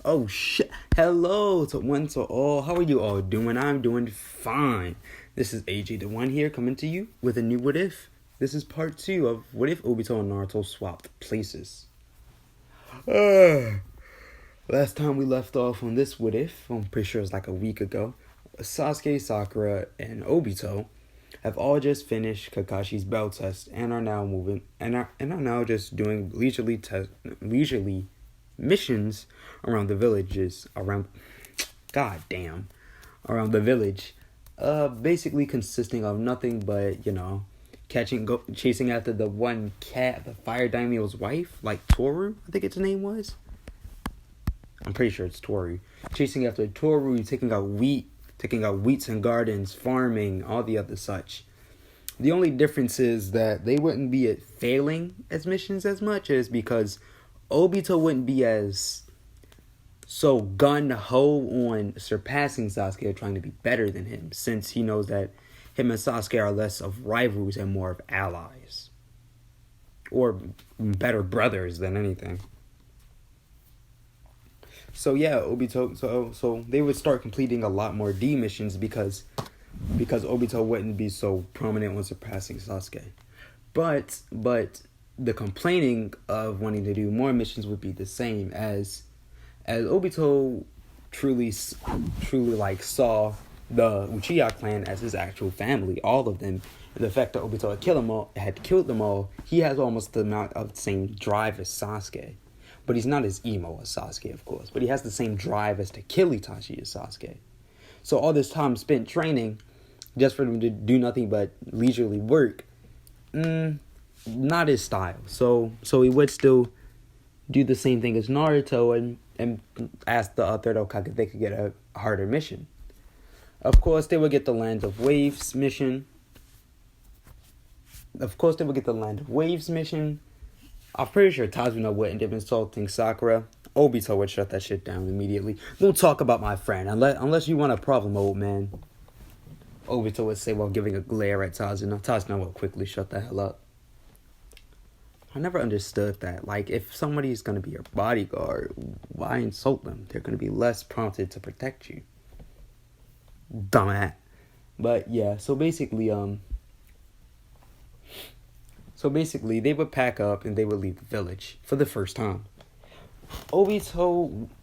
Oh shit. Hello to one to all. How are you all doing? I'm doing fine. This is AJ the One here coming to you with a new What If. This is part 2 of What If Obito and Naruto swapped places. Last time we left off on this What If, I'm pretty sure it was like a week ago, Sasuke, Sakura, and Obito have all just finished Kakashi's bell test and are now moving and are now just doing leisurely missions around the villages around the village, basically consisting of nothing but chasing after the one cat, the fire daimyo's wife, like Toru, I think its name was. I'm pretty sure it's Toru. Chasing after Toru, taking out wheats and gardens, farming, all the other such. The only difference is that they wouldn't be failing as missions as much as because Obito wouldn't be as so gun-ho on surpassing Sasuke or trying to be better than him, since he knows that him and Sasuke are less of rivals and more of allies. Or better brothers than anything. So yeah, Obito, so they would start completing a lot more D missions because Obito wouldn't be so prominent when surpassing Sasuke. But the complaining of wanting to do more missions would be the same as Obito truly like saw the Uchiha clan as his actual family, all of them. And the fact that Obito had killed them all, he has almost the amount of the same drive as Sasuke. But he's not as emo as Sasuke, of course. But he has the same drive as to kill Itachi as Sasuke. So all this time spent training just for him to do nothing but leisurely work, not his style. So he would still do the same thing as Naruto and ask the third Hokage if they could get a harder mission. Of course, they would get the Land of Waves mission. I'm pretty sure Tazuna would end up insulting Sakura. Obito would shut that shit down immediately. Don't talk about my friend unless you want a problem, old man. Obito would say while giving a glare at Tazuna. Tazuna would quickly shut the hell up. I never understood that. Like, if somebody's going to be your bodyguard, why insult them? They're going to be less prompted to protect you. Dumbass. But yeah, so basically, they would pack up and they would leave the village for the first time. Sasuke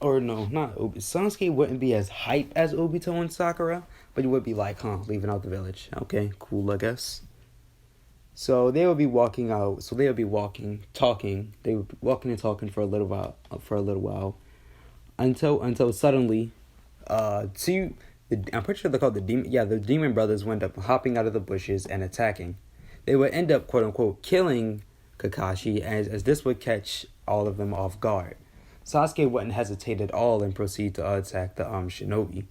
wouldn't be as hype as Obito and Sakura, but he would be like, leaving out the village. Okay, cool, I guess. So they would be walking out. So they would be talking. They would be walking and talking for a little while, until suddenly, I'm pretty sure they're called the demon. Yeah, the demon brothers would end up hopping out of the bushes and attacking. They would end up, quote unquote, killing Kakashi, as this would catch all of them off guard. Sasuke wouldn't hesitate at all and proceed to attack the shinobi.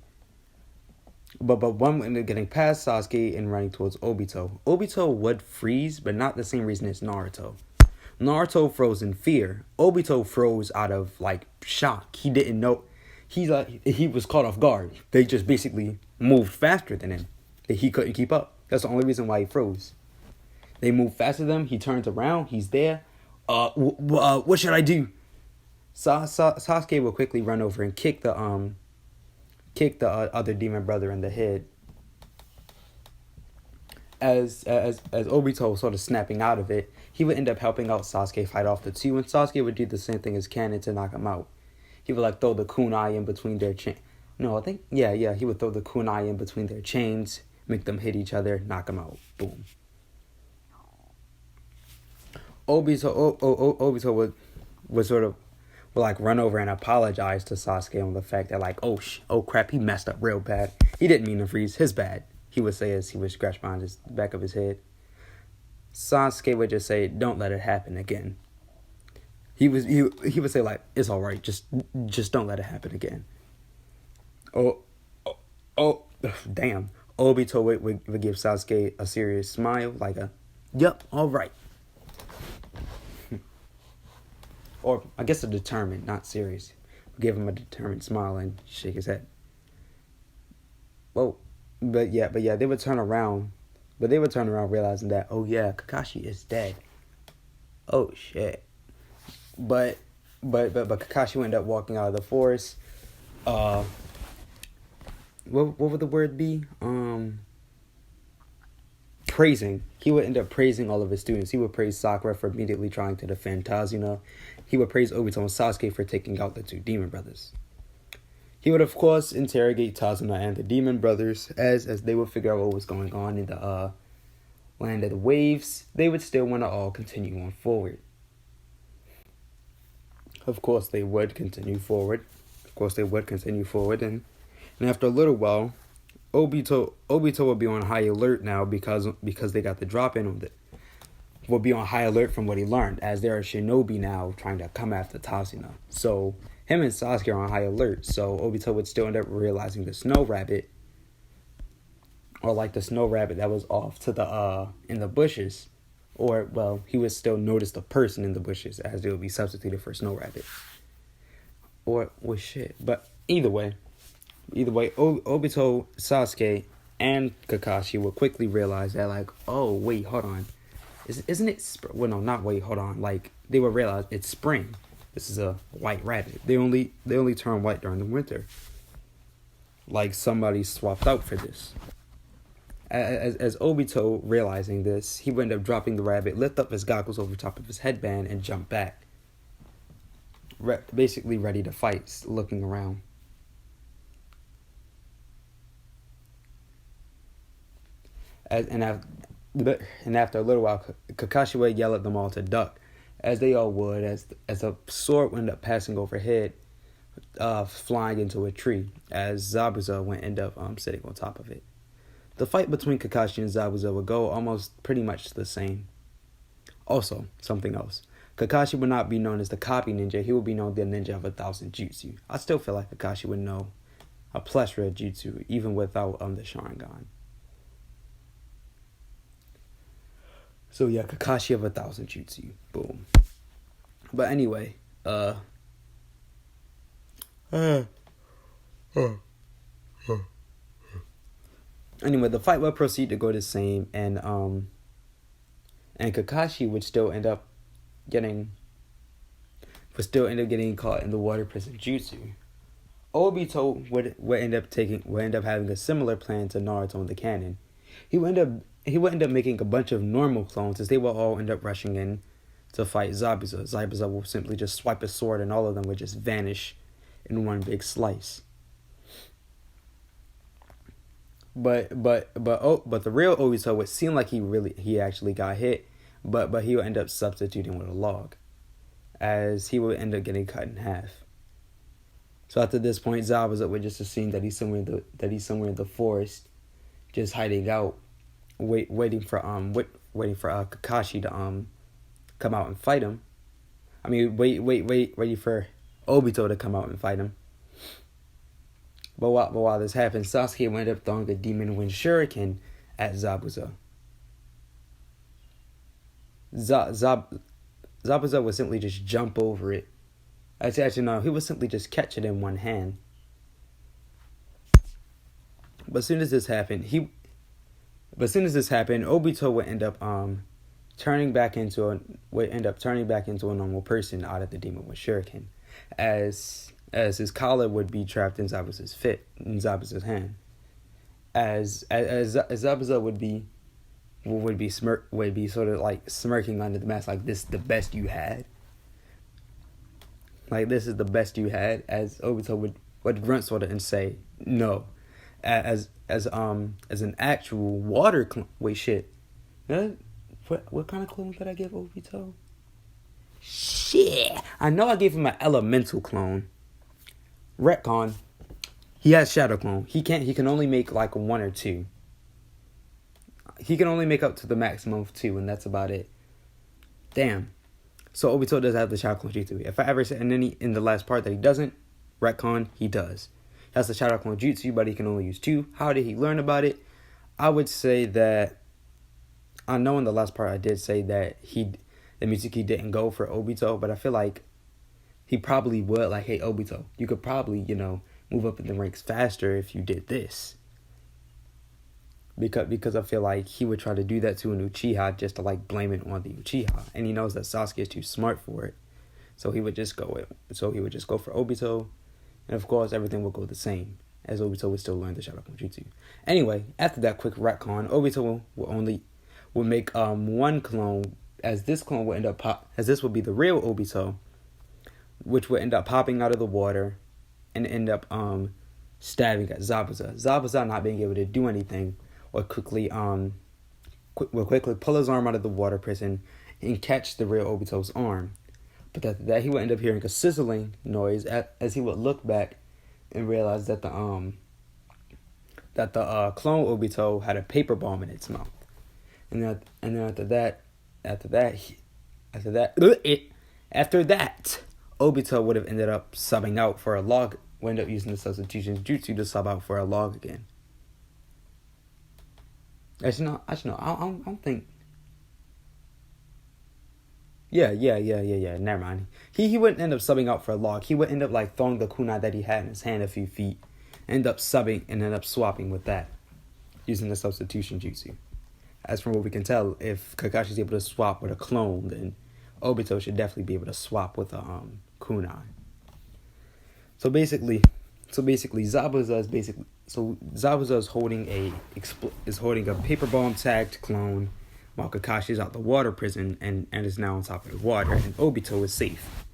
But one ended up getting past Sasuke and running towards Obito. Obito would freeze, but not the same reason as Naruto. Naruto froze in fear. Obito froze out of shock. He didn't know. He was caught off guard. They just basically moved faster than him. He couldn't keep up. That's the only reason why he froze. They moved faster than him. He turns around. He's there. What should I do? Sasuke will quickly run over and kick the other demon brother in the head. As Obito was sort of snapping out of it, he would end up helping out Sasuke fight off the two, and Sasuke would do the same thing as Kanon to knock him out. He would throw the kunai in between their chains. No, I think he would throw the kunai in between their chains, make them hit each other, knock them out. Boom. Obito would run over and apologize to Sasuke on the fact that oh crap, he messed up real bad. He didn't mean to freeze. His bad. He would say as he would scratch behind his back of his head. Sasuke would just say, "Don't let it happen again." He would say "It's all right. Just don't let it happen again." Oh, damn. Obito would give Sasuke a serious smile, "Yup, all right." Or, I guess a determined, not serious. Give him a determined smile and shake his head. Well, but yeah, they would turn around. But they would turn around realizing that, oh yeah, Kakashi is dead. Oh shit. But but Kakashi would end up walking out of the forest. Uh, what would the word be? Praising. He would end up praising all of his students. He would praise Sakura for immediately trying to defend Tazuna. He would praise Obito and Sasuke for taking out the two demon brothers. He would, of course, interrogate Tazuna and the demon brothers as they would figure out what was going on in the land of the waves. They would still want to all continue on forward. Of course, they would continue forward. And after a little while, Obito will be on high alert now because they got the drop in on it. Will be on high alert from what he learned, as there are shinobi now trying to come after Tazuna. So him and Sasuke are on high alert. So Obito would still end up realizing the snow rabbit, or like the snow rabbit that was off to the in the bushes, or well, he would still notice the person in the bushes as they would be substituted for snow rabbit. Or was shit, but either way, Obito, Sasuke, and Kakashi will quickly realize that, like, oh wait, hold on, isn't it? Well, no, not wait, hold on. Like, they will realize it's spring. This is a white rabbit. They only turn white during the winter. Like somebody swapped out for this. As Obito realizing this, he would end up dropping the rabbit, lift up his goggles over top of his headband, and jump back. Basically ready to fight, looking around. And after a little while, Kakashi would yell at them all to duck, as they all would, as a sword would end up passing overhead, flying into a tree, as Zabuza would end up sitting on top of it. The fight between Kakashi and Zabuza would go almost pretty much the same. Also, something else. Kakashi would not be known as the copy ninja. He would be known the ninja of 1,000 jutsu. I still feel like Kakashi would know a plethora of jutsu, even without the Sharingan. So yeah, Kakashi of 1,000 jutsu. Boom. But anyway, anyway, the fight would proceed to go the same, and Kakashi would still end up getting caught in the water prison jutsu. Obito would end up having a similar plan to Naruto in the canon. He would end up making a bunch of normal clones, as they will all end up rushing in to fight Zabuza. Zabuza will simply just swipe his sword, and all of them would just vanish in one big slice. But the real Obito would seem like he actually got hit, but he would end up substituting with a log, as he would end up getting cut in half. So after this point, Zabuza would just assume that he's somewhere in the forest, just hiding out, waiting for Kakashi to come out and fight him. I mean, waiting for Obito to come out and fight him. But while this happened, Sasuke would end up throwing the Demon Wind Shuriken at Zabuza. Zabuza would simply just jump over it. Actually, no, he would simply just catch it in one hand. But as soon as this happened, Obito would end up turning back into a normal person out of the Demon Wind Shuriken, as his collar would be trapped in Zabuza's hand, as Zabuza would be sort of like smirking under the mask, like, this is the best you had. Like, this is the best you had, as Obito would grunt sort of and say no, as an actual water clone. Wait, shit. What kind of clone did I give Obito? Shit, I know I gave him an elemental clone. Retcon. He has shadow clone. He can only make like 1 or 2. He can only make up to the maximum of 2, and that's about it. Damn. So Obito does have the shadow clone jutsu. If I ever said in the last part that he doesn't, retcon, he does. He has the shadow clone jutsu, but he can only use 2. How did he learn about it? I would say that, I know in the last part I did say that the Mitsuki didn't go for Obito, but I feel like he probably would, like, hey, Obito, you could probably, move up in the ranks faster if you did this. Because I feel like he would try to do that to an Uchiha just to, like, blame it on the Uchiha. And he knows that Sasuke is too smart for it. So he would just go for Obito, and of course everything would go the same, as Obito would still learn the Shadow Clone Jutsu. Anyway, after that quick retcon, Obito would make one clone, as this clone would end up as this would be the real Obito, which would end up popping out of the water and end up stabbing at Zabuza. Zabuza, not being able to do anything, would quickly pull his arm out of the water prison and catch the real Obito's arm. But after that, he would end up hearing a sizzling noise as he would look back and realize that the clone Obito had a paper bomb in its mouth. And then after that, Obito would have ended up subbing out for a log. Would end up using the substitution jutsu to sub out for a log again. Actually, no. I don't think. Yeah. Never mind. He wouldn't end up subbing out for a log. He would end up like throwing the kunai that he had in his hand a few feet, end up subbing and end up swapping with that, using the substitution jutsu. As from what we can tell, if Kakashi's able to swap with a clone, then Obito should definitely be able to swap with a kunai. So basically, Zabuza is holding a paper bomb tagged clone, while Kakashi is out the water prison and is now on top of the water, and Obito is safe.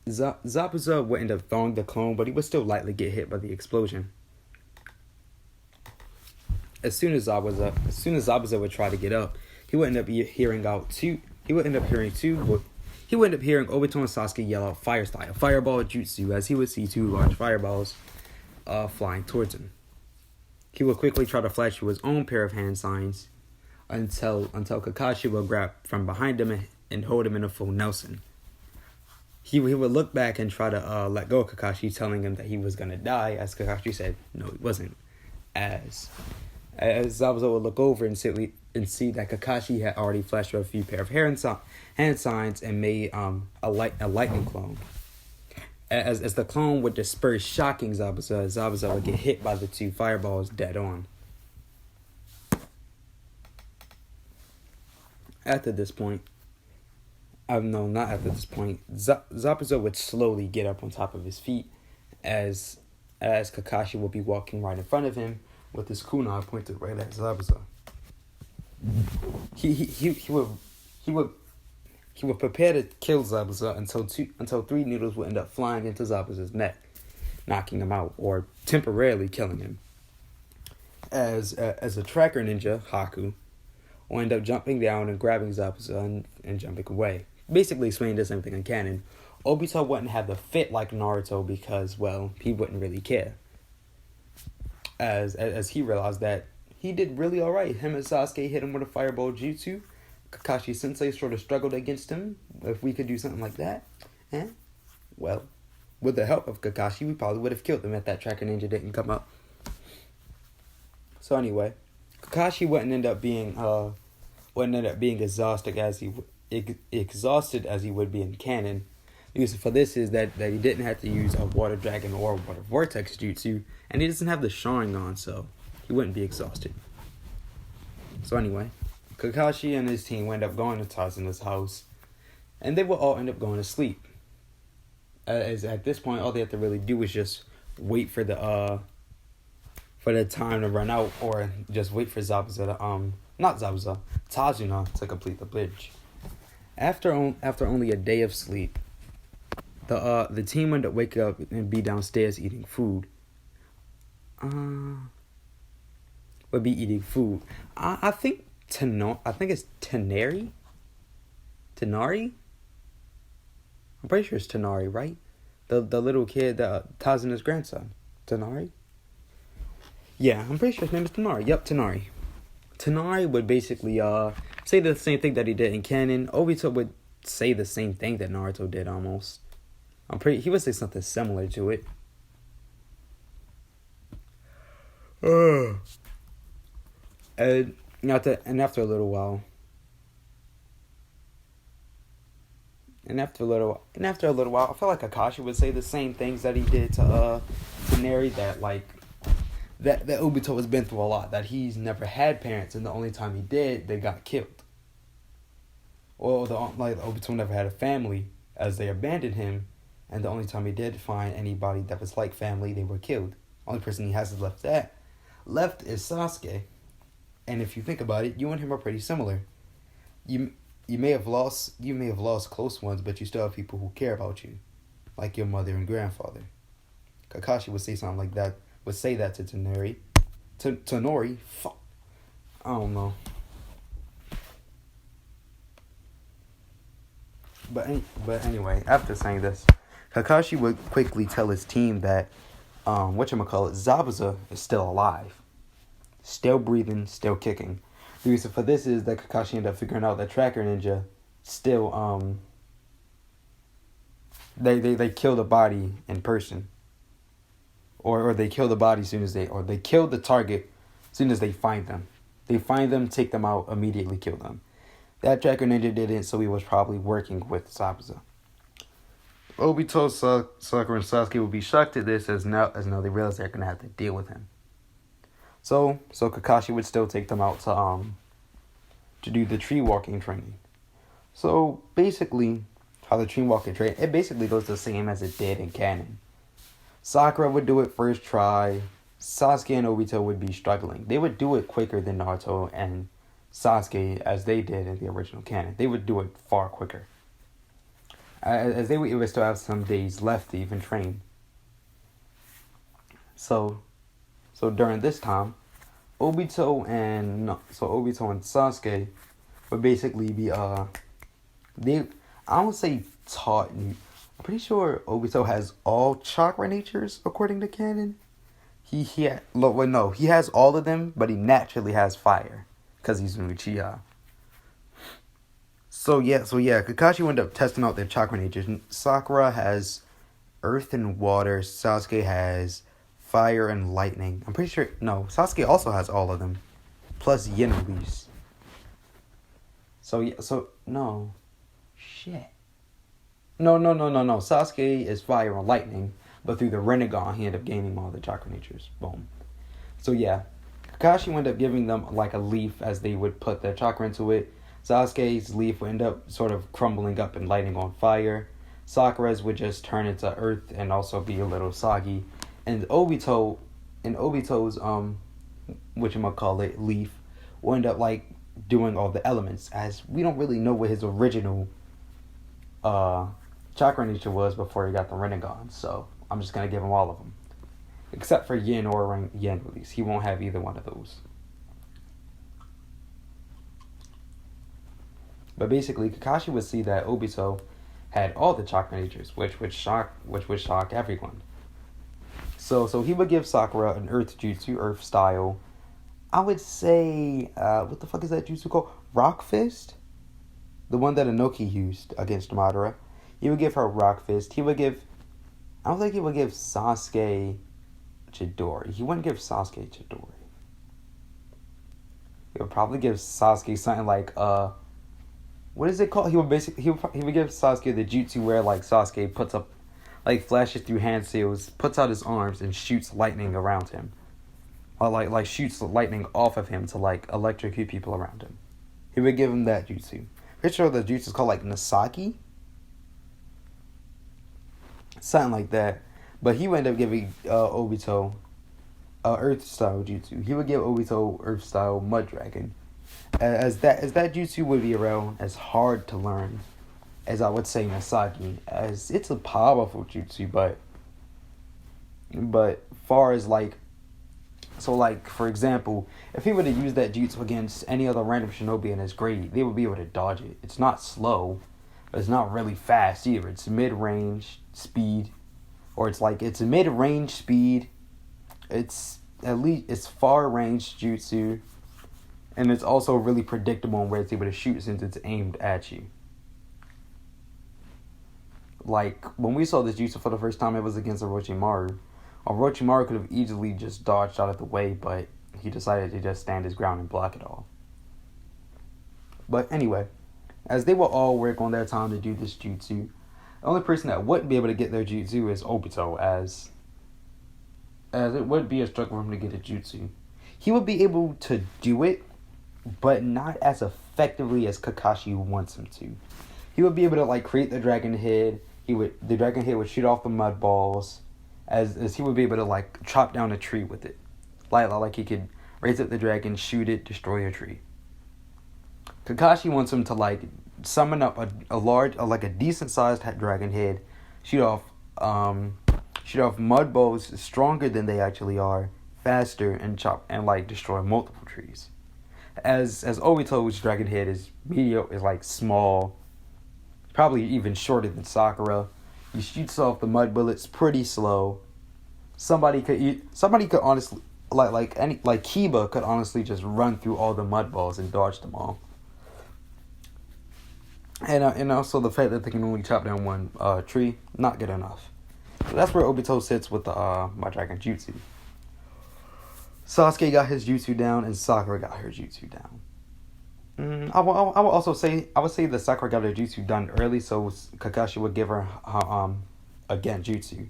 Zabuza would end up throwing the clone, but he would still lightly get hit by the explosion. As soon as Zabuza would try to get up, he would end up hearing Obito and Sasuke yell out fire style, fireball jutsu, as he would see two large fireballs flying towards him. He would quickly try to flash through his own pair of hand signs until Kakashi would grab from behind him and hold him in a full Nelson. He would look back and try to let go of Kakashi, telling him that he was going to die, as Kakashi said no, he wasn't. As Zabuza would look over and see that Kakashi had already flashed through a few pair of hand signs and made a lightning clone. As the clone would disperse, shocking Zabuza would get hit by the two fireballs dead on. After this point, Zabuza would slowly get up on top of his feet as Kakashi would be walking right in front of him with his kunai pointed right at Zabuza. He would prepare to kill Zabuza until three needles would end up flying into Zabuza's neck, knocking him out or temporarily killing him. As a tracker ninja, Haku, will end up jumping down and grabbing Zabuza and jumping away. Basically explaining the same thing in canon. Obito wouldn't have the fit like Naruto because, well, he wouldn't really care. As he realized that he did really alright. Him and Sasuke hit him with a fireball jutsu. Kakashi Sensei sort of struggled against him. If we could do something like that, well, with the help of Kakashi, we probably would have killed him if that tracker ninja didn't come up. So anyway, Kakashi wouldn't end up being exhausted as he would be in canon. The reason for this is that he didn't have to use a water dragon or water vortex jutsu, and he doesn't have the Sharingan, so he wouldn't be exhausted. So anyway, Kakashi and his team would end up going to Tazuna's house, and they will all end up going to sleep. As at this point, all they have to really do is just wait for the time to run out, or just wait for Tazuna to complete the bridge. After only a day of sleep, the team would end up waking up and be downstairs eating food. Would be eating food. I think it's Tenari. Tenari? I'm pretty sure it's Tenari, right? The little kid, Tazuna's grandson. Tenari? Yeah, I'm pretty sure his name is Tenari. Yep, Tenari. Tenari would basically say the same thing that he did in canon. Obito would say the same thing that Naruto did almost. He would say something similar to it. And after a little while, I feel like Kakashi would say the same things that he did to Neri, that Obito has been through a lot, that he's never had parents, and the only time he did, they got killed. Or Obito never had a family, as they abandoned him, and the only time he did find anybody that was like family, they were killed. Only person he has left is Sasuke. And if you think about it, you and him are pretty similar. You may have lost close ones, but you still have people who care about you, like your mother and grandfather. Kakashi would say something like that. Would say that to Tonori. Fuck. I don't know. But anyway, after saying this, Kakashi would quickly tell his team that Zabuza is still alive, still breathing, still kicking. The reason for this is that Kakashi ended up figuring out that Tracker Ninja still they kill the body in person, or they kill the body they kill the target as soon as they find them. They find them, take them out, immediately kill them. That Tracker Ninja didn't, so he was probably working with Zabuza. Obito, Sakura, and Sasuke would be shocked at this as now they realize they're gonna have to deal with him. So Kakashi would still take them out to do the tree walking training. So basically, how the tree walking training, it basically goes the same as it did in canon. Sakura would do it first try. Sasuke and Obito would be struggling. They would do it quicker than Naruto and Sasuke as they did in the original canon. They would do it far quicker. As they would still have some days left to even train. So during this time, Obito and Sasuke would basically be I don't say taught. I'm pretty sure Obito has all chakra natures according to canon. He has all of them, but he naturally has fire because he's an Uchiha. So yeah, Kakashi wound up testing out their chakra natures. Sakura has earth and water. Sasuke has fire and lightning. I'm pretty sure Sasuke also has all of them, plus yin release. No. Sasuke is fire and lightning, but through the Rinnegan, he ended up gaining all the chakra natures. Boom. So yeah, Kakashi wound up giving them like a leaf as they would put their chakra into it. Sasuke's leaf would end up sort of crumbling up and lighting on fire. Sakura's would just turn into earth and also be a little soggy. And Obito's leaf will end up like doing all the elements, as we don't really know what his original chakra nature was before he got the Rinnegan. So I'm just gonna give him all of them, except for yin or yin release. He won't have either one of those. But basically, Kakashi would see that Obito had all the chakra natures, which would shock everyone. So he would give Sakura an earth jutsu, earth style. I would say, what the fuck is that jutsu called? Rock Fist? The one that Inoki used against Madara. He would give her Rock Fist. I don't think he would give Sasuke Chidori. He wouldn't give Sasuke Chidori. He would probably give Sasuke something like, what is it called? He would give Sasuke the jutsu where like Sasuke puts up, like flashes through hand seals, puts out his arms and shoots lightning around him, or like shoots lightning off of him to like electrocute people around him. He would give him that jutsu. Pretty sure the jutsu is called like Nasaki, something like that. But he would end up giving Obito Earth style jutsu. He would give Obito Earth style Mud Dragon. As that jutsu would be around as hard to learn as I would say Nasaki, as it's a powerful jutsu, but far as like, so like for example, if he were to use that jutsu against any other random shinobi in his grade, they would be able to dodge it. It's not slow, but it's not really fast either. It's mid-range speed, or it's mid-range speed. It's far-range jutsu. And it's also really predictable in where it's able to shoot since it's aimed at you. Like, when we saw this jutsu for the first time, it was against Orochimaru. Orochimaru could have easily just dodged out of the way, but he decided to just stand his ground and block it all. But anyway, as they will all work on their time to do this jutsu, the only person that wouldn't be able to get their jutsu is Obito, as it would be a struggle for him to get a jutsu. He would be able to do it, but not as effectively as Kakashi wants him to. He would be able to like create the dragon head. The dragon head would shoot off the mud balls, as he would be able to like chop down a tree with it, like he could raise up the dragon, shoot it, destroy a tree. Kakashi wants him to like summon up a large, like a decent sized dragon head, shoot off mud balls stronger than they actually are, faster, and chop and like destroy multiple trees. As Obito's dragon head is like small, probably even shorter than Sakura. He shoots off the mud bullets pretty slow. Somebody could honestly like Kiba could honestly just run through all the mud balls and dodge them all. And also the fact that they can only chop down one tree, not good enough. So that's where Obito sits with the my dragon jutsu. Sasuke got his jutsu down, and Sakura got her jutsu down. I would say that Sakura got her jutsu done early, so Kakashi would give her a genjutsu.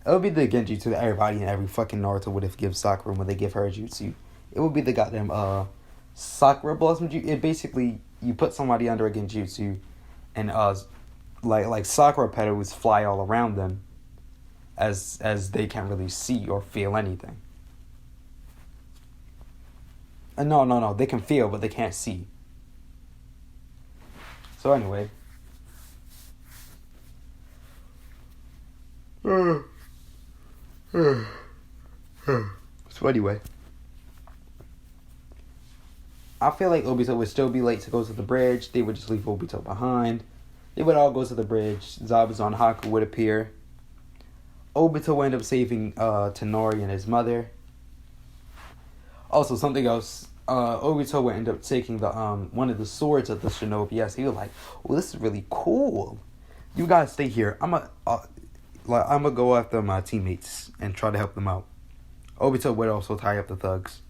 It would be the genjutsu that everybody in every fucking Naruto would have given Sakura when they give her a jutsu. It would be the goddamn Sakura Blossom Jutsu. It basically, you put somebody under a genjutsu, and like Sakura petals fly all around them, as they can't really see or feel anything. No, they can feel, but they can't see. So anyway. So anyway. I feel like Obito would still be late to go to the bridge. They would just leave Obito behind. They would all go to the bridge. Zabuza and Haku would appear. Obito would end up saving Tenori and his mother. Also, something else. Obito would end up taking the one of the swords of the shinobi. Yes, he was like, "Well, this is really cool. You guys stay here. I'm gonna go after my teammates and try to help them out." Obito would also tie up the thugs,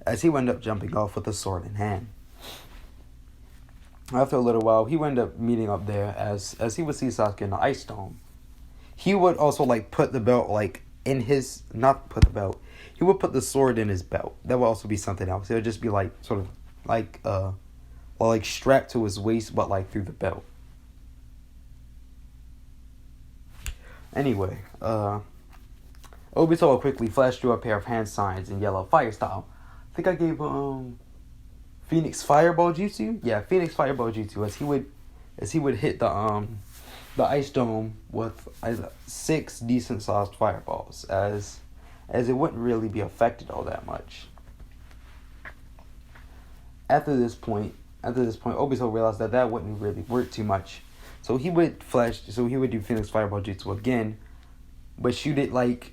as he would end up jumping off with the sword in hand. After a little while, he would end up meeting up there as he would see Sasuke in the ice dome. He would also like put the belt like in his, not put the belt. He would put the sword in his belt. That would also be something else. It would just be like sort of like strapped to his waist, but like through the belt. Anyway, Obito will quickly flash through a pair of hand signs in yellow fire style. I think I gave Phoenix Fireball Jutsu. Yeah, Phoenix Fireball Jutsu. As he would hit the ice dome with 6 decent sized fireballs, as it wouldn't really be affected all that much. After this point, Obito realized that wouldn't really work too much. So he would do Phoenix Fireball Jutsu again, but shoot it like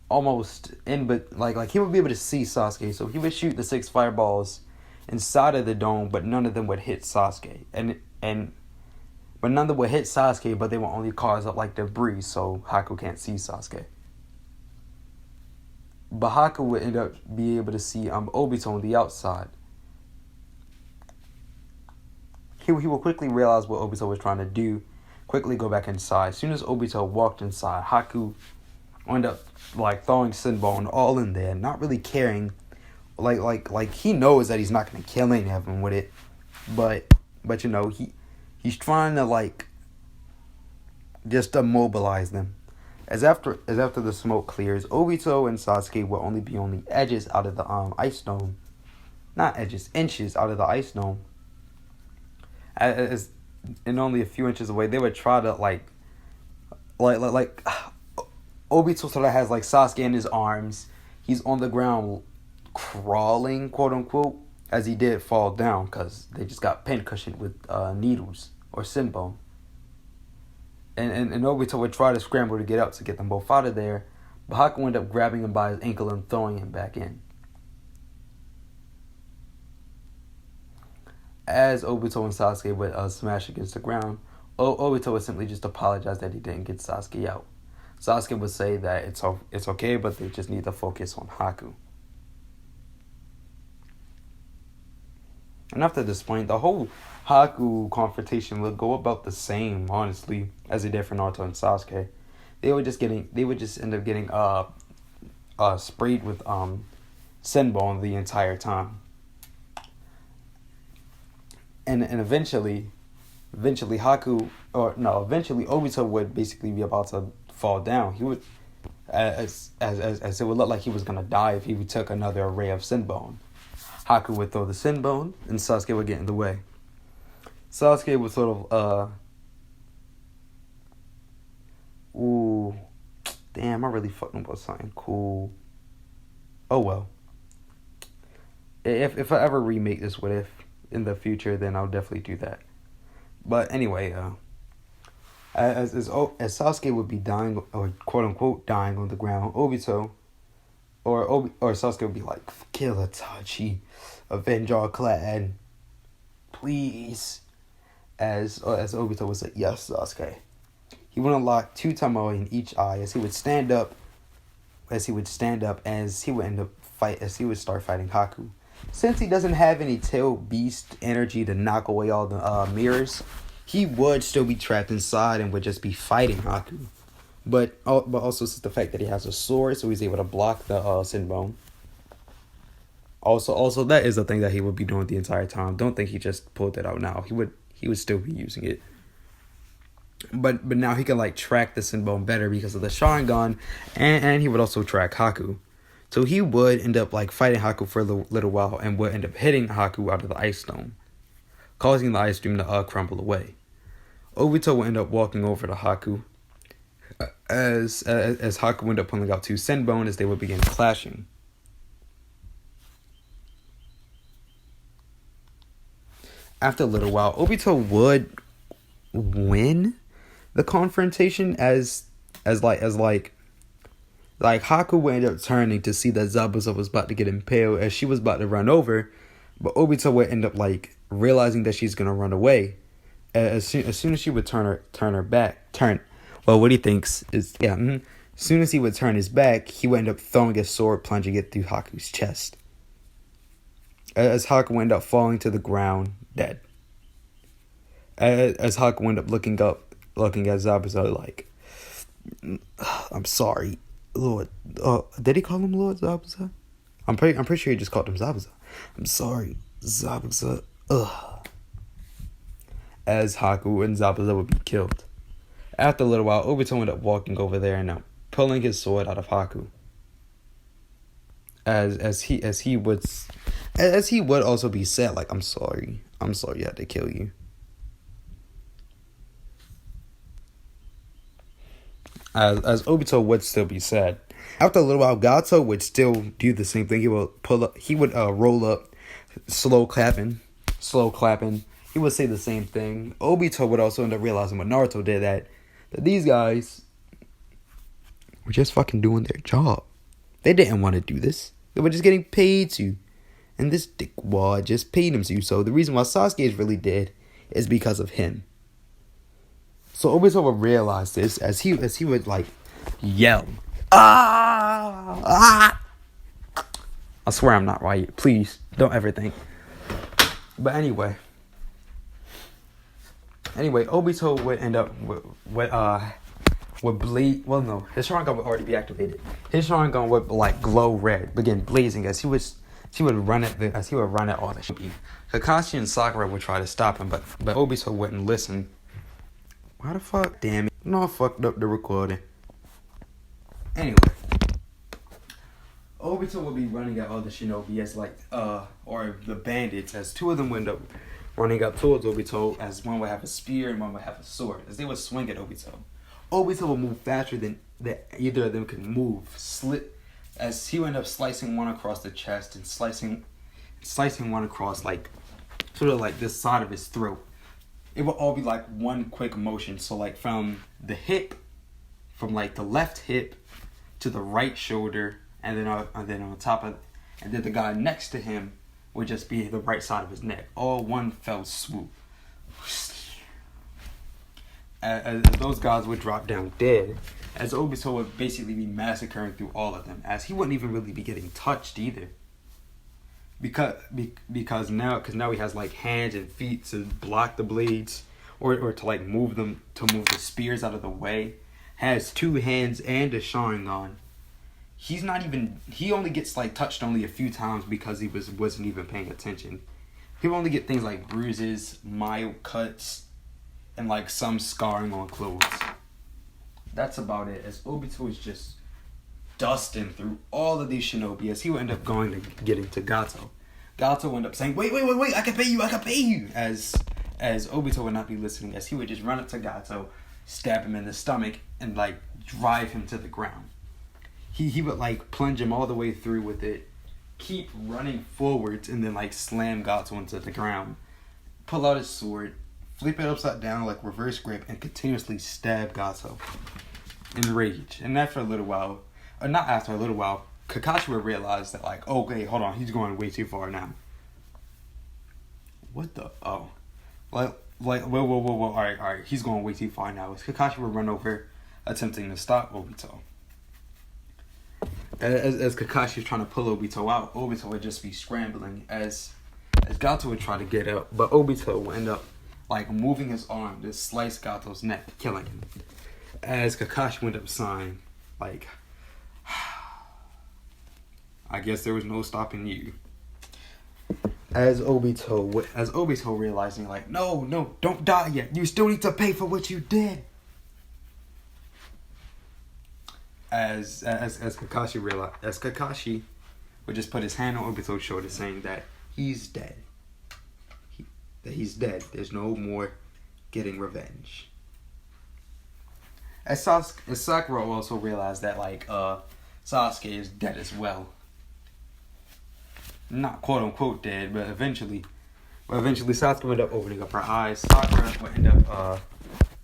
almost in, but like he would be able to see Sasuke. So he would shoot the 6 fireballs inside of the dome, but none of them would hit Sasuke. But none of them would hit Sasuke, but they would only cause up like debris, so Haku can't see Sasuke. But Haku would end up being able to see Obito on the outside. He will quickly realize what Obito was trying to do, quickly go back inside. As soon as Obito walked inside, Haku ended up like throwing Sinbone all in there, not really caring. Like he knows that he's not gonna kill any of them with it, but you know he's trying to like just immobilize them. As after the smoke clears, Obito and Sasuke will only be on the edges out of the ice dome, not edges, inches out of the ice dome. As and only a few inches away, they would try to like Obito sort of has like Sasuke in his arms. He's on the ground crawling, quote unquote, as he did fall down because they just got pin-cushioned with needles or Sinbone. And Obito would try to scramble to get up to get them both out of there, but Haku ended up grabbing him by his ankle and throwing him back in. As Obito and Sasuke would smash against the ground, Obito would simply just apologize that he didn't get Sasuke out. Sasuke would say that it's okay, but they just need to focus on Haku. And after this point, the whole Haku confrontation would go about the same, honestly, as it did for Naruto and Sasuke. They would just end up getting sprayed with Sinbone the entire time. and eventually Haku, or no, eventually Obito would basically be about to fall down. He would, as it would look like he was gonna die if he took another array of Sinbone. Haku would throw the Sinbone, and Sasuke would get in the way. Sasuke would sort of, ooh, damn, I really fucking about something cool. Oh well. If I ever remake this What If in the future, then I'll definitely do that. But anyway, as Sasuke would be dying, or quote unquote dying on the ground, Obito or Sasuke would be like, kill Itachi, avenge our clan, please. As Obito would say, yes, Sasuke. He would unlock 2 Tamae in each eye as he would stand up, as he would start fighting Haku. Since he doesn't have any tail beast energy to knock away all the mirrors, he would still be trapped inside and would just be fighting Haku. But also since the fact that he has a sword, so he's able to block the Sinbone. Also that is a thing that he would be doing the entire time. Don't think he just pulled it out now. He would still be using it. But now he can like track the Sinbone better because of the Sharingan, and he would also track Haku. So he would end up like fighting Haku for a little while and would end up hitting Haku out of the ice dome, causing the ice dome to crumble away. Obito would end up walking over to Haku as Haku would end up pulling out 2 Sinbone as they would begin clashing. After a little while, Obito would win the confrontation as Haku would end up turning to see that Zabuza was about to get impaled as she was about to run over, but Obito would end up like realizing that she's gonna run away. As soon as she would turn her back. Well, what he thinks is As soon as he would turn his back, he would end up throwing his sword, plunging it through Haku's chest. As Haku would end up falling to the ground, dead. As Haku would end up looking at Zabuza like, I'm sorry, Lord. Did he call him Lord Zabuza? I'm pretty sure he just called him Zabuza. I'm sorry, Zabuza. As Haku and Zabuza would be killed. After a little while, Obito ended up walking over there and pulling his sword out of Haku. As he would also be sad, like, I'm sorry I had to kill you. As Obito would still be sad. After a little while, Gato would still do the same thing. He would roll up, slow clapping. He would say the same thing. Obito would also end up realizing what Naruto did, that these guys were just fucking doing their job. They didn't want to do this. They were just getting paid to. And this dickwad just paid him to. So the reason why Sasuke is really dead is because of him. So Obito would realize this as he would like yell. Ah! I swear I'm not right. Please don't ever think. But anyway, Obito would end up would bleed. Well, no, his Sharingan would already be activated. His Sharingan would like glow red, begin blazing as he would run at all the shit. Kakashi and Sakura would try to stop him, but Obito wouldn't listen. Why the fuck? Damn it! No, I fucked up the recording. Anyway, Obito would be running at all the shinobi as or the bandits, as 2 of them would end up running up towards Obito, as one would have a spear and one would have a sword, as they would swing at Obito. Obito would move faster than either of them could move, as he would end up slicing one across the chest and slicing one across like sort of like this side of his throat. It would all be like one quick motion. So like from the hip, from like the left hip to the right shoulder, and then on top of, and then the guy next to him would just be the right side of his neck. All one fell swoop. As those guys would drop down dead, as Obito would basically be massacring through all of them, as he wouldn't even really be getting touched either. Because now he has like hands and feet to block the blades, or to like move the spears out of the way. Has 2 hands and a Sharingan. He only gets like touched only a few times because he wasn't even paying attention. he would only get things like bruises, mild cuts, and like some scarring on clothes. That's about it. As Obito is just dusting through all of these shinobi, as he would end up getting to Gato. Gato would end up saying, wait, I can pay you, as Obito would not be listening, as he would just run up to Gato, stab him in the stomach, and like drive him to the ground. He would like plunge him all the way through with it, keep running forwards, and then like slam Gato into the ground, pull out his sword, flip it upside down like reverse grip, and continuously stab Gato in rage. And after a little while, or not after a little while, Kakashi would realize that like, okay, hold on, he's going way too far now. What the whoa, all right, he's going way too far now. As Kakashi would run over, attempting to stop Obito. As Kakashi was trying to pull Obito out, Obito would just be scrambling as Gato would try to get up, but Obito would end up like moving his arm to slice Gato's neck, killing him. As Kakashi would end up sighing, like, I guess there was no stopping you. As Obito realizing, like, no, don't die yet. You still need to pay for what you did. As Kakashi would just put his hand on Obito's shoulder, saying that he's dead. He's dead. There's no more getting revenge. As Sakura also realized that like Sasuke is dead as well. Not quote unquote dead, but eventually Sasuke would end up opening up her eyes. Sakura would end up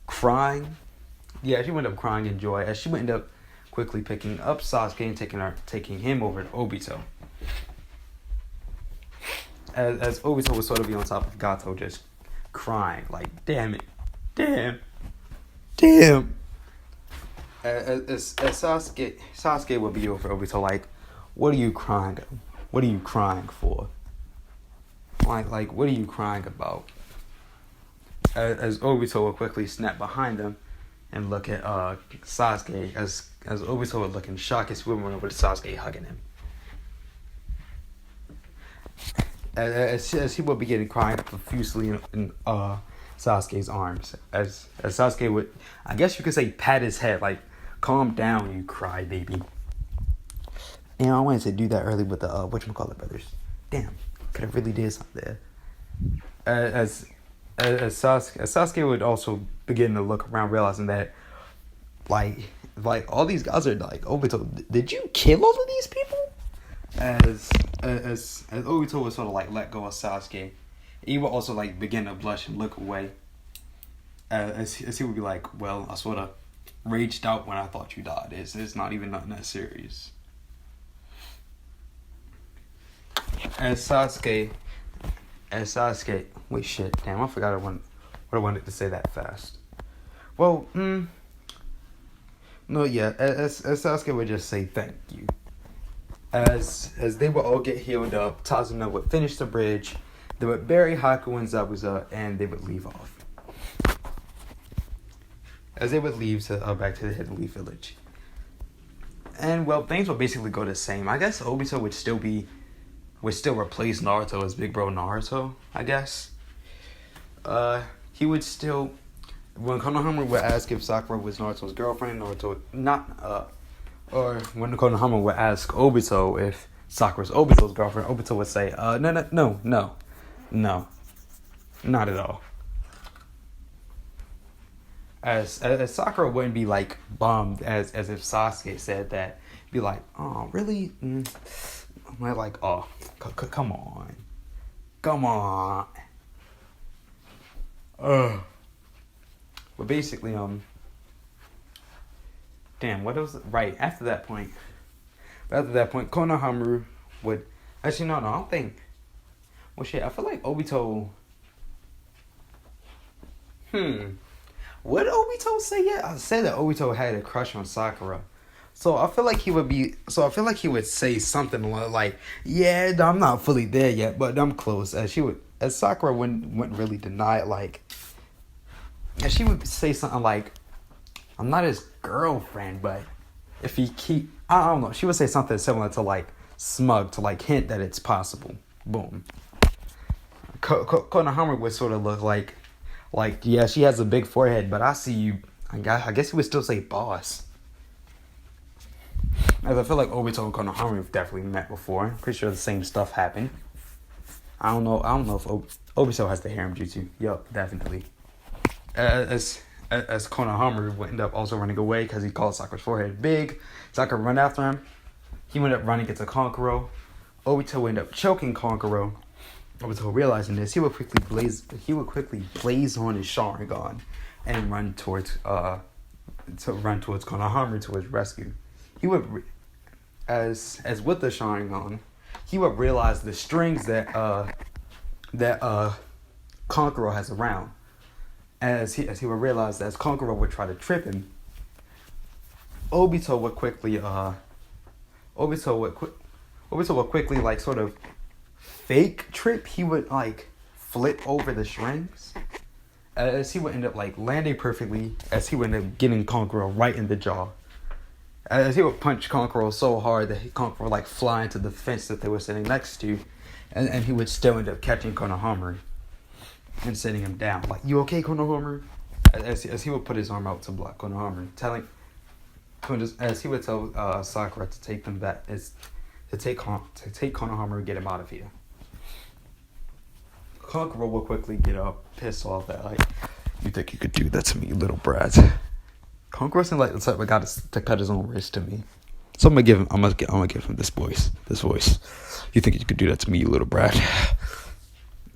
crying. Yeah, she would end up crying in joy as she would end up quickly picking up Sasuke and taking him over to Obito. As Obito would sort of be on top of Gato, just crying like, damn it, damn. As Sasuke would be over Obito like, what are you crying for? Like what are you crying about? As Obito would quickly snap behind him and look at Sasuke, as Obito would look in shock as he would run over to Sasuke, hugging him. As he would be getting crying profusely in Sasuke's arms, as Sasuke would, I guess you could say, pat his head like, calm down, you cry baby. I wanted to do that early with the whatchamacallit brothers. Damn, could have really did something there. As Sasuke would also begin to look around, realizing that like all these guys are like, Obito, did you kill all of these people? As Obito would sort of like let go of Sasuke, he would also like begin to blush and look away. As he would be like, well, I sort of raged out when I thought you died. It's not even nothing that serious. As Sasuke, wait, shit, damn, I forgot what I wanted to say that fast. Well, no, yeah, as Sasuke would just say thank you. As they would all get healed up, Tazuna would finish the bridge, they would bury Haku and Zabuza, and they would leave off. As they would leave back to the Hidden Leaf Village. And, well, things would basically go the same. I guess Obito would still replace Naruto as Big Bro Naruto, I guess. He would still, when Konohama would ask if Sakura was Naruto's girlfriend, or when Konohama would ask Obito if Sakura's Obito's girlfriend, Obito would say, no, not at all. As Sakura wouldn't be like bummed as if Sasuke said that, be like, oh really? Like, oh, come on. But basically, damn, what was it? Right, after that point, Konohamaru would, actually, no, I don't think, well, shit, I feel like Obito, what did Obito say yet? I said that Obito had a crush on Sakura. So I feel like he would say something like, yeah, I'm not fully there yet, but I'm close. As Sakura wouldn't really deny it, like, and she would say something like, I'm not his girlfriend, but if he I don't know, she would say something similar to like smug, to like hint that it's possible. Boom. Konohama would sort of look like yeah, she has a big forehead, but I see you. I guess you would still say boss. As I feel like Obito and Konohama have definitely met before. I'm pretty sure the same stuff happened. I don't know if Obito has the harem jutsu. Yup, definitely. As Konohama would end up also running away because he called Sakura's forehead big. Sakura run after him. He went up running into Kankuro. Obito would end up choking Kankuro. Obito realizing this, he would quickly blaze on his Sharingan and run towards Konohama to his rescue. He would, as with the Sharingan, he would realize the strings that Kankuro has around. As he would realize that as Kankuro would try to trip him, Obito would quickly like sort of fake trip. He would like flip over the strings, as he would end up like landing perfectly, as he would end up getting Kankuro right in the jaw. As he would punch Kankuro so hard that Kankuro would like fly into the fence that they were sitting next to, and he would still end up catching Konohama and sitting him down. Like, you okay, Konohama? As he would put his arm out to block Konohama, as he would tell Sakura to take them back, to take Konohama and get him out of here. Kankuro will quickly get up, pissed off that like, you think you could do that to me, you little brat? Kankuro seemed like the type of guy to cut his own wrist to me. So I'm gonna give him this voice. You think you could do that to me, you little brat?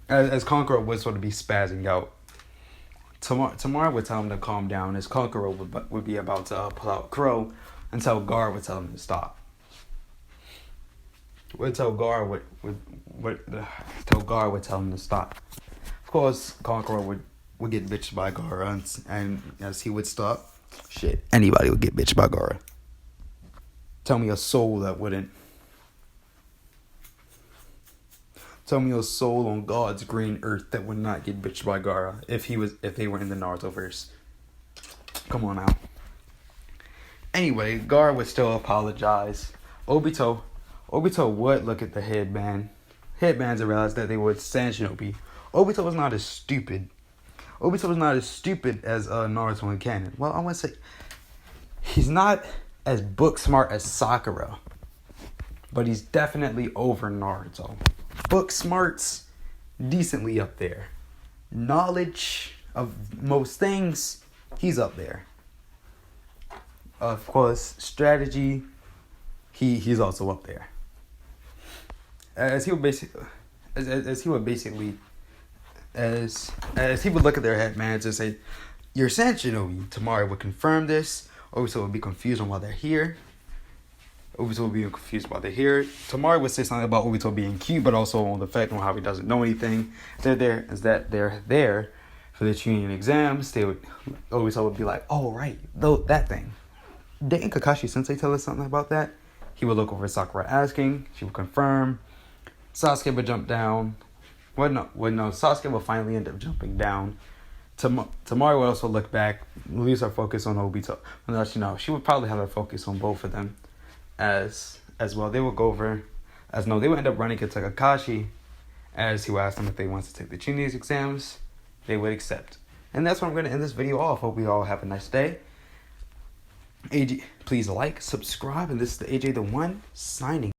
As Kankuro would sort of be spazzing out, Tamara would tell him to calm down, as Kankuro would be about to pull out Crow, until Gar would tell him to stop. Gar would tell him to stop. Of course, Kankuro would get bitched by Gaara, and as he would stop, shit, anybody would get bitched by Gaara. Tell me a soul on God's green earth that would not get bitched by Gaara if they were in the Naruto verse. Come on now. Anyway, Gaara would still apologize. Obito would look at the headbands and realize that they were Sanshinobi. Obito was not as stupid as Naruto in canon. Well, I want to say he's not as book smart as Sakura, but he's definitely over Naruto. Book smarts, decently up there. Knowledge of most things, he's up there. Of course, strategy, he's also up there. As he would look at their headbands and say, "You're Sanshinobi." Tamari would confirm this. Obito would be confused on why they're here. Tamari would say something about Obito being cute, but also on the fact on how he doesn't know anything. They're there for the Chunin exams. Obito would be like, "Oh right, that thing. Didn't Kakashi Sensei tell us something about that?" He would look over Sakura asking. She would confirm. Sasuke would jump down. Sasuke would finally end up jumping down. Tamari would also look back, lose her focus on Obito. Well, she would probably have her focus on both of them as well. They would they would end up running into Kakashi, as he would ask them if they wanted to take the Chunin exams. They would accept. And that's where I'm going to end this video off. Hope we all have a nice day. AJ, please like, subscribe, and this is the AJ the One signing.